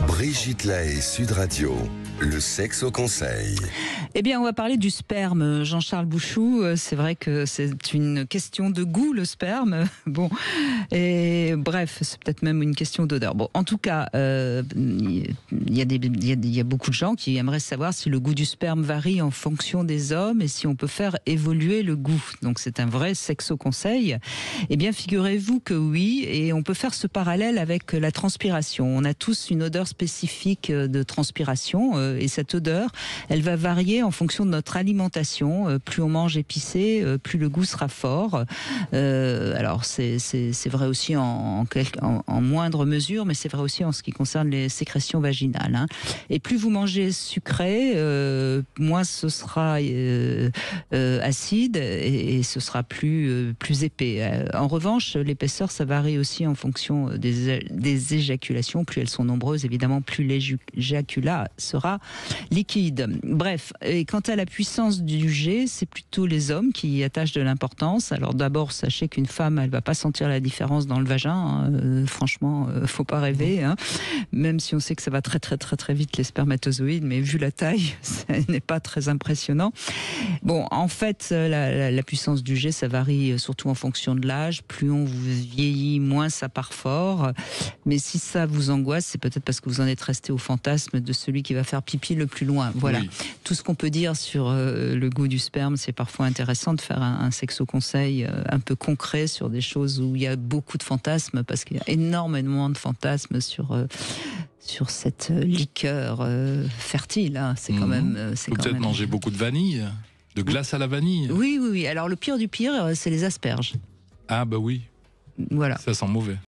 Brigitte Lahaie, Sud Radio, le sexe au conseil. Eh bien, on va parler du sperme, Jean-Charles Bouchou. C'est vrai que c'est une question de goût, le sperme. Bon, et bref, c'est peut-être même une question d'odeur. Bon, en tout cas, il y a beaucoup de gens qui aimeraient savoir si le goût du sperme varie en fonction des hommes et si on peut faire évoluer le goût. Donc, c'est un vrai sexo-conseil. Eh bien, figurez-vous que oui, et on peut faire ce parallèle avec la transpiration. On a tous une odeur spécifique de transpiration, et cette odeur, elle va varier en fonction de notre alimentation. Plus on mange épicé, plus le goût sera fort. Alors c'est vrai aussi en moindre mesure, mais c'est vrai aussi en ce qui concerne les sécrétions vaginales, hein. Et plus vous mangez sucré, moins ce sera acide et ce sera plus épais. En revanche, l'épaisseur, ça varie aussi en fonction des éjaculations. Plus elles sont nombreuses, évidemment, plus l'éjaculat sera liquide. Bref, et quant à la puissance du jet, c'est plutôt les hommes qui y attachent de l'importance. Alors d'abord, sachez qu'une femme, elle va pas sentir la différence dans le vagin, hein. Franchement, faut pas rêver, hein. Même si on sait que ça va très très très très vite les spermatozoïdes, mais vu la taille, ça n'est pas très impressionnant. Bon, en fait, la puissance du jet, ça varie surtout en fonction de l'âge. Plus on vous vieillit, moins ça part fort. Mais si ça vous angoisse, c'est peut-être parce que vous en êtes resté au fantasme de celui qui va faire pipi le plus loin. Voilà. Oui. Tout ce qu'on peut dire sur le goût du sperme, c'est parfois intéressant de faire un sexo-conseil un peu concret sur des choses où il y a beaucoup de fantasmes, parce qu'il y a énormément de fantasmes sur cette liqueur fertile, hein. C'est quand même... Faut peut-être manger beaucoup de vanille, de glace à la vanille. Oui. Alors le pire du pire, c'est les asperges. Ah bah oui. Voilà. Ça sent mauvais.